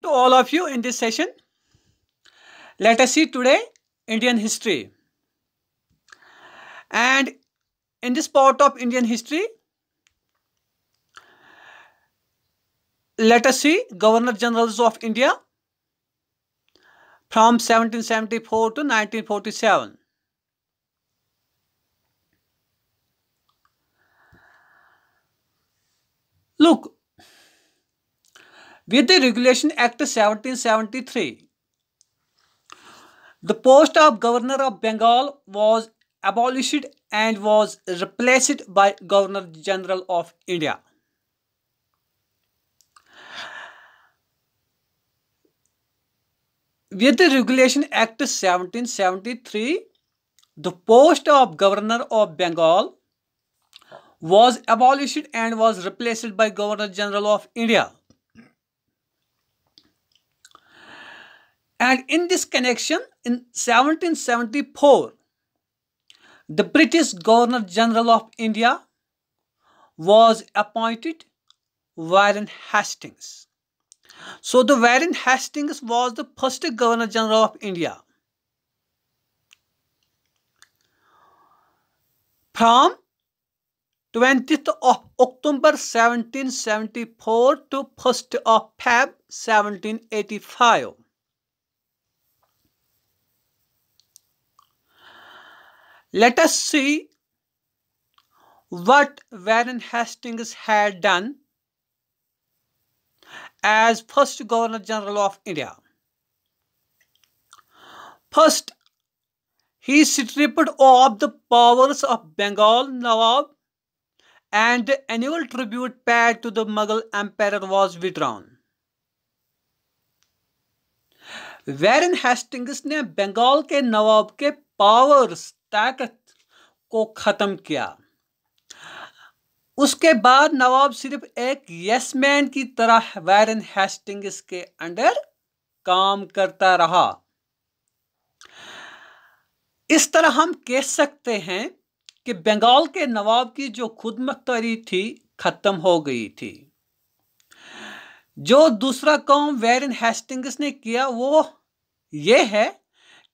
to all of you in this session. Let us see today Indian history. And in this part of Indian history, let us see Governor Generals of India from 1774 to 1947. Look, with the Regulation Act 1773, the post of Governor of Bengal was abolished and was replaced by Governor General of India. With the Regulation Act 1773, the post of Governor of Bengal was abolished and was replaced by Governor General of India. And in this connection, in 1774, the British Governor General of India was appointed Warren Hastings. So the Warren Hastings was the first Governor General of India. From 20th of October 1774 to 1st of Feb 1785. Let us see what Warren Hastings had done as first Governor General of India. First, he stripped off the powers of Bengal Nawab and the annual tribute paid to the Mughal Emperor was withdrawn. Warren Hastings ने बंगाल के नवाब के powers ताकत को खत्म किया. उसके बाद नवाब सिर्फ एक यसमैन की तरह वॉरेन हेस्टिंग्स के अंडर काम करता रहा. इस तरह हम कह सकते हैं कि बंगाल के नवाब की जो खुदमुख्तारी थी खत्म हो गई थी. जो दूसरा काम वॉरेन हेस्टिंग्स ने किया वो ये है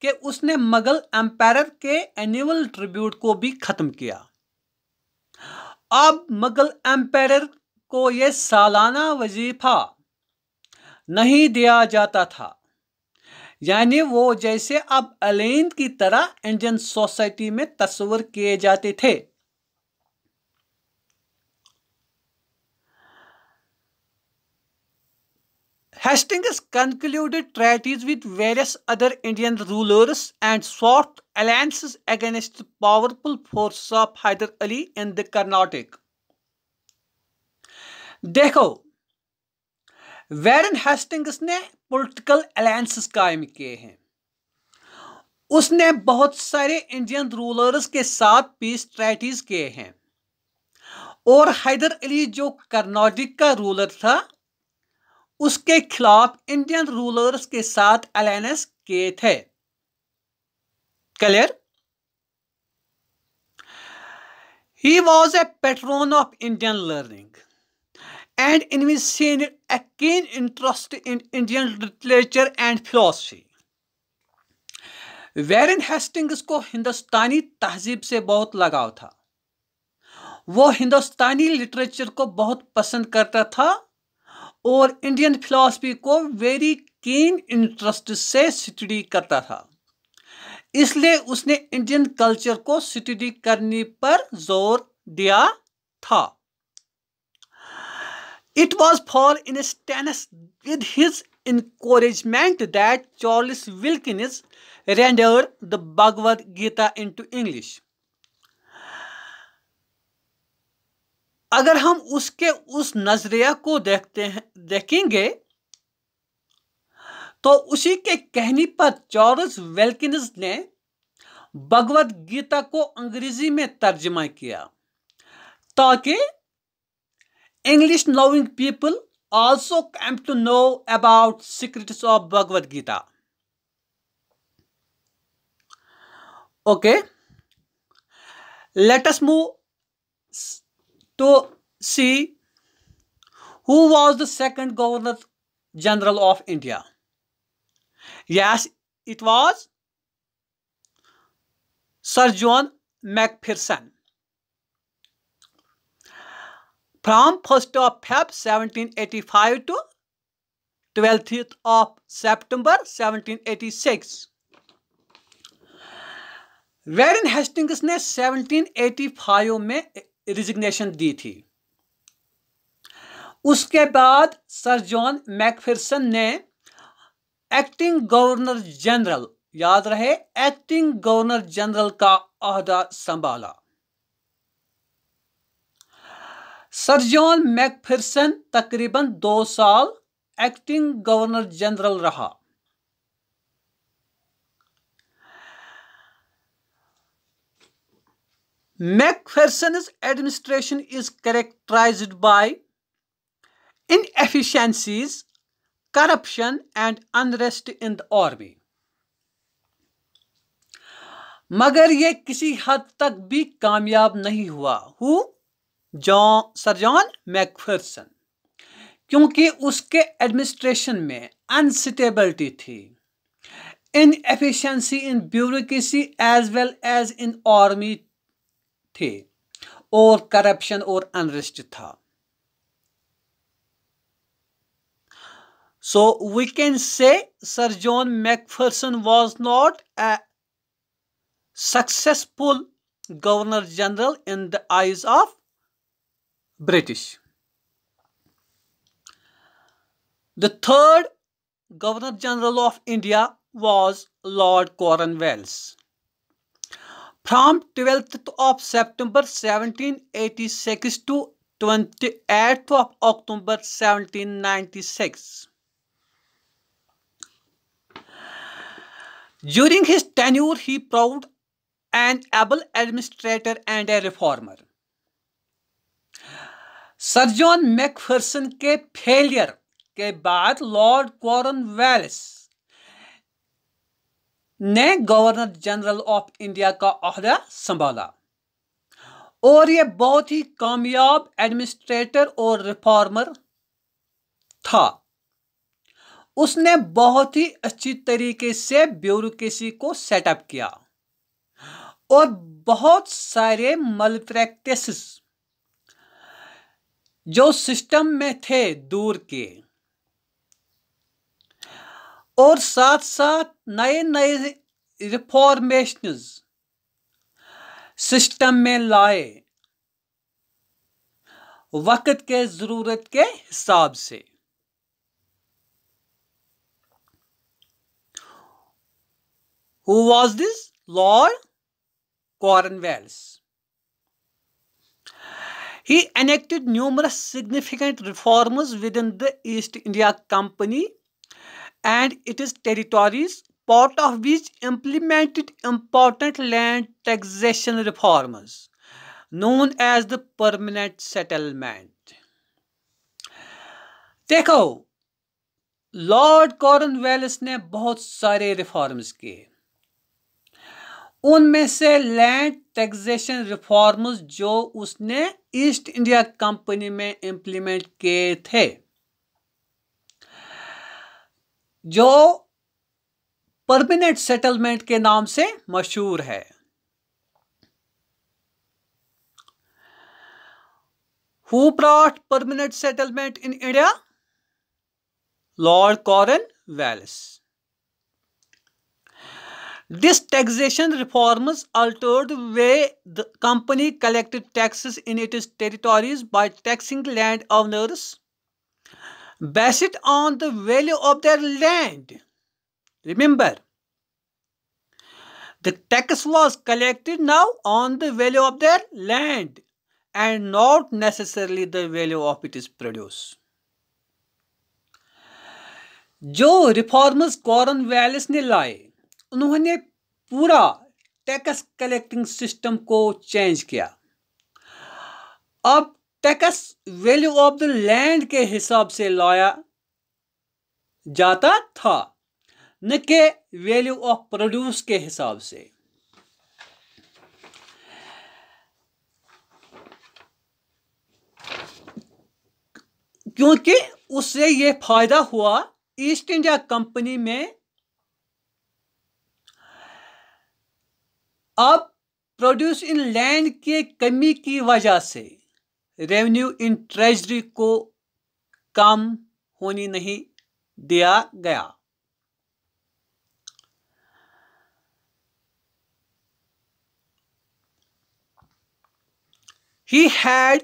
कि उसने मुगल एम्पायर के एनुअल ट्रिब्यूट को भी खत्म किया. अब मुगल एम्पायर को यह सालाना वजीफा नहीं दिया जाता था, यानी वो जैसे अब अलेंद की तरह इंडियन सोसाइटी में तस्वर किए जाते थे. Hastings concluded treaties with various other Indian rulers and sought alliances against the powerful forces of Hyder Ali in the Carnatic. देखो, वॉरेन हेस्टिंग्स ने पॉलिटिकल अलायंसेस कायम किए हैं. उसने बहुत सारे इंडियन रूलर्स के साथ पीस ट्रीटीज किए हैं और हैदर अली जो कर्नाटक का रूलर था उसके खिलाफ इंडियन रूलर्स के साथ अलायंस किए थे. Clear? He was a patron of Indian learning and initiated a keen interest in Indian literature and philosophy. Warren Hastings को हिंदुस्तानी तहजीब से बहुत लगाव था. वो हिंदुस्तानी लिटरेचर को बहुत पसंद करता था और इंडियन फिलॉसफी को वेरी कीन इंटरेस्ट से स्टडी करता था. इसलिए उसने इंडियन कल्चर को स्टडी करने पर जोर दिया था. It was for instance with his encouragement that Charles Wilkins rendered the Bhagavad Gita into English. अगर हम उसके उस नजरिया को देखेंगे तो उसी के कहने पर चार्ल्स विल्किंस ने भगवद गीता को अंग्रेजी में तर्जुमा किया ताकि English knowing people also came to know about secrets of Bhagavad Gita. Okay, let us move to see who was the second governor General of India? Yes, it was Sir John Macpherson. From 1st of Feb 1785 to 12th of September 1786, वैरेन Hastings ने 1785 में resignation दी थी। उसके बाद sir John मैकफिरसन ने acting governor general, याद रहे, acting governor general का ओहदा संभाला। सर जॉन मैकफिरसन तकरीबन 2 साल एक्टिंग गवर्नर जनरल रहा। Macpherson's administration is characterized by inefficiencies, corruption, and unrest in the army. मगर यह किसी हद तक भी कामयाब नहीं हुआ। सर जॉन मैकफिरसन, क्योंकि उसके एडमिनिस्ट्रेशन में अनस्टेबिलिटी थी, inefficiency in bureaucracy as well as in army थे, और करप्शन और अनरेस्ट था। So we can say Sir John Macpherson was not a successful Governor General in the eyes of British. The third Governor General of India was Lord Cornwallis. From 12th of September 1786 to 28th of October 1796. During his tenure, he proved an able administrator and a reformer. Sir John Macpherson के failure के बाद lord Cornwallis ने governor general of India का ओहदा संभाला, और यह बहुत ही कामयाब एडमिनिस्ट्रेटर और रिफॉर्मर था। उसने बहुत ही अच्छी तरीके से ब्यूरोक्रेसी को सेटअप किया और बहुत सारे मलप्रैक्टिसेस जो सिस्टम में थे दूर के, और साथ साथ नए नए रिफॉर्मेशंस सिस्टम में लाए वक्त के जरूरत के हिसाब से। Who was this? Lord Cornwallis. He enacted numerous significant reforms within the East India Company and its territories, part of which implemented important land taxation reforms known as the permanent settlement. देखो, Lord Cornwallis ने बहुत सारे reforms किए। उनमें से land taxation reforms जो उसने east India company में इंप्लीमेंट किए थे, जो परमानेंट सेटलमेंट के नाम से मशहूर है। Who brought permanent settlement in India? Lord Cornwallis. This taxation reforms altered the way the company collected taxes in its territories by taxing land owners based on the value of their land. Remember, the tax was collected now on the value of their land and not necessarily the value of its produce. जो reforms Cornwallis ने लाए, उन्होंने पूरा tax collecting system को change किया। अब tax value of the land के हिसाब से लाया जाता था, न कि वैल्यू ऑफ प्रोड्यूस के हिसाब से। क्योंकि उससे ये फायदा हुआ, ईस्ट इंडिया कंपनी में अब प्रोड्यूस इन लैंड की कमी की वजह से रेवेन्यू इन ट्रेजरी को कम होने नहीं दिया गया। He had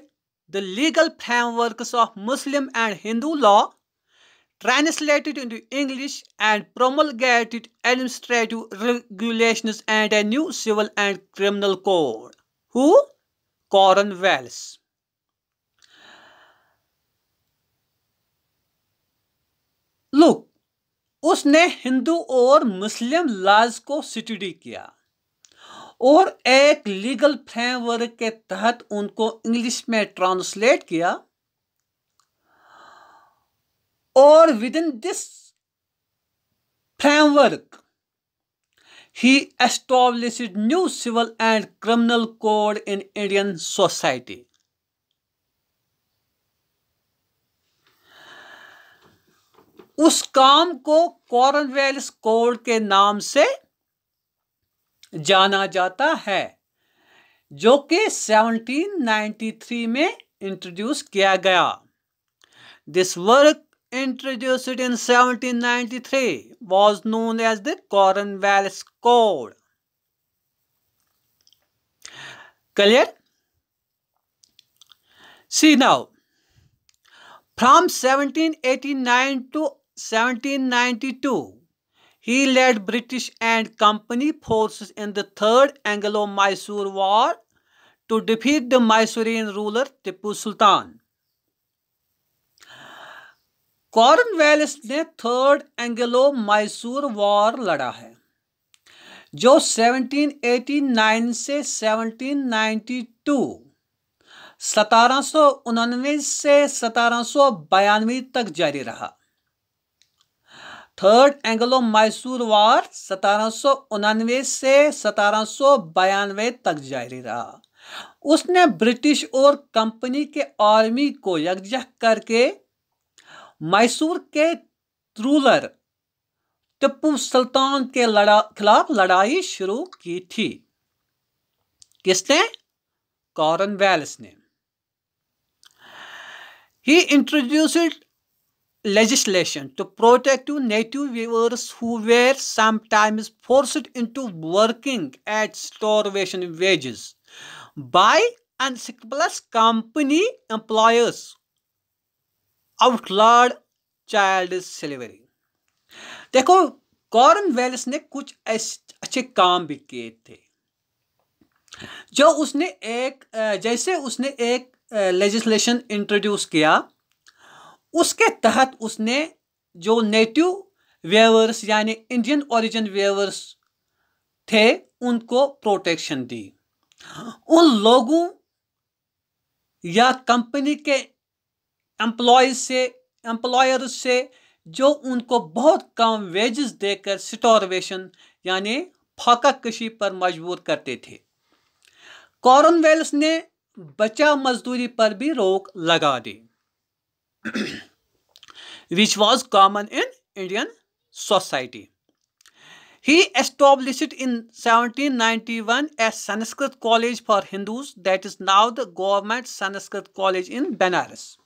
the legal frameworks of Muslim and Hindu law translated into English and promulgated administrative regulations and a new civil and criminal code. Who? Cornwallis. Look, उसने हिंदू और मुस्लिम लॉज को study किया और एक लीगल फ्रेमवर्क के तहत उनको English में ट्रांसलेट किया, और with in this framework he established new civil and criminal code in Indian society. उस काम को कॉर्नवालिस कोड के नाम से जाना जाता है, जो कि 1793 में इंट्रोड्यूस किया गया। This work introduced in 1793 was known as the Cornwallis Code. Clear? See now, from 1789 to 1792, he led British and company forces in the Third Anglo-Mysore War to defeat the Mysorean ruler Tipu Sultan. Cornwallis ने third Anglo Mysore war लड़ा है, जो 1789 से 1792, 1799 से 1792 तक जारी रहा। Third Anglo Mysore war 1799 से 1792 तक जारी रहा। उसने ब्रिटिश और कंपनी के आर्मी को यकजह करके मैसूर के रूलर टिप्पू सुल्तान के खिलाफ लड़ाई शुरू की थी। किसने? कॉर्नवालिस ने। He introduced legislation to protect native weavers who were sometimes forced into working at starvation wages by unscrupulous company employers, outlawed child slavery. देखो, कॉर्नवालिस ने कुछ अच्छे काम भी किए थे, जो उसने एक लेजिस्लेशन इंट्रोड्यूस किया। उसके तहत उसने जो नेटिव वेवर्स यानी इंडियन ओरिजिन वेवर्स थे उनको प्रोटेक्शन दी। उन लोगों या कंपनी के एम्प्लॉयर्स से जो उनको बहुत कम वेजेस देकर स्टारवेशन यानी फाका कशी पर मजबूर करते थे। कॉर्नवालिस ने बचा मजदूरी पर भी रोक लगा दी, which was common in Indian society. He established in 1791 a Sanskrit college for Hindus that is now the government Sanskrit college in Benares.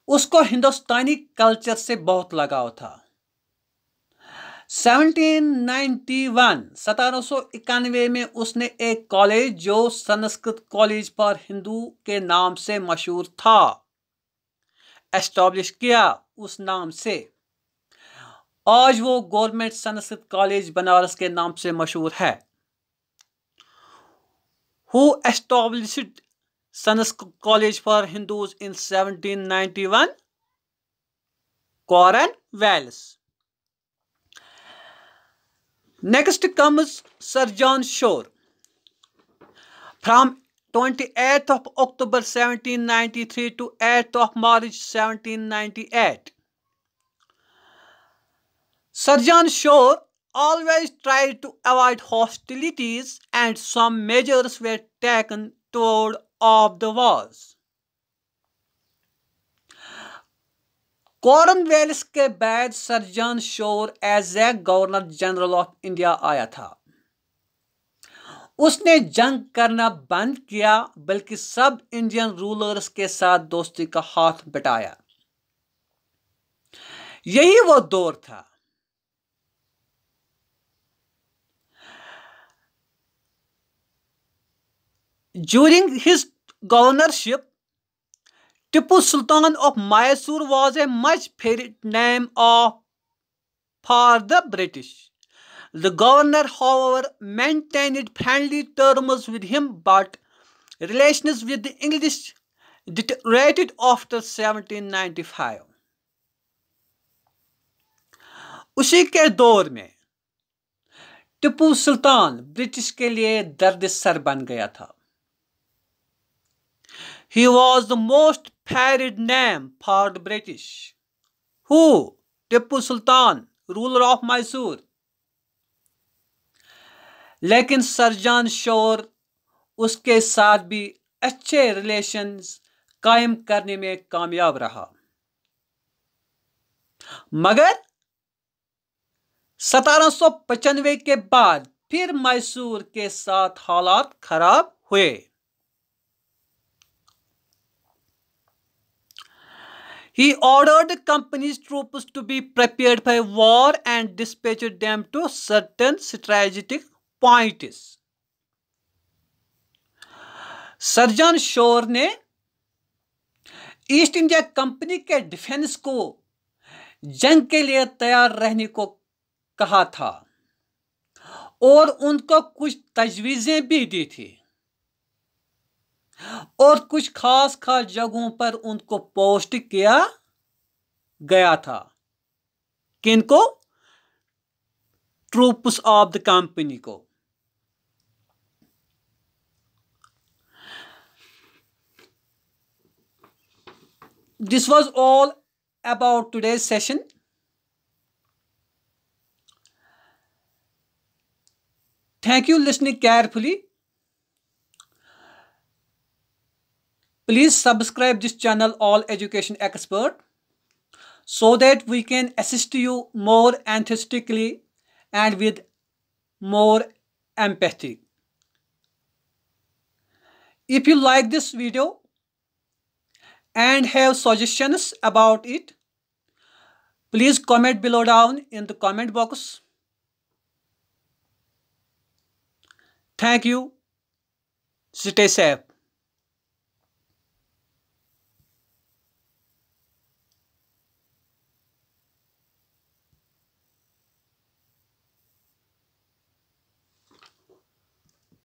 उसको हिंदुस्तानी कल्चर से बहुत लगाव था। 1791 में उसने एक कॉलेज जो संस्कृत कॉलेज फॉर हिंदू के नाम से मशहूर था एस्टैब्लिश किया। उस नाम से आज वो गवर्नमेंट संस्कृत कॉलेज बनारस के नाम से मशहूर है। Who established Sanskrit College for Hindus in 1791? Cornwallis. Next comes Sir John Shore. From 28th of October 1793 to 8th of March 1798. Sir John Shore always tried to avoid hostilities and some measures were taken toward of the wars. Cornwallis के बाद sir John Shore as a governor general of India आया था। उसने जंग करना बंद किया, बल्कि सब इंडियन रूलर्स के साथ दोस्ती का हाथ बटाया। यही वो दौर था। During his governorship, Tipu Sultan of Mysore was a much feared name for the British. The governor, however, maintained friendly terms with him, but relations with the English deteriorated after 1795. उसी के दौर में टिपू सुल्तान ब्रिटिश के लिए दर्द sir बन गया था। He was the most feared name for the British. Who? Tipu Sultan, ruler of Mysore. लेकिन सर जॉन शोर उसके साथ भी अच्छे रिलेशंस कायम करने में कामयाब रहा, मगर 1795 के बाद फिर मैसूर के साथ हालात खराब हुए। He ordered the company's troops to be prepared for war and dispatched them to certain strategic points. Sir John शोर ने ईस्ट इंडिया कंपनी के डिफेंस को जंग के लिए तैयार रहने को कहा था और उनको कुछ तजवीजें भी दी थी और कुछ खास खास जगहों पर उनको पोस्ट किया गया था। किनको? ट्रूप्स ऑफ द कंपनी को। This was all about today's session. Thank you for listening carefully. Please subscribe this channel, All Education Expert, so that we can assist you more enthusiastically and with more empathy. If you like this video and have suggestions about it, please comment below down in the comment box. Thank you. Stay safe.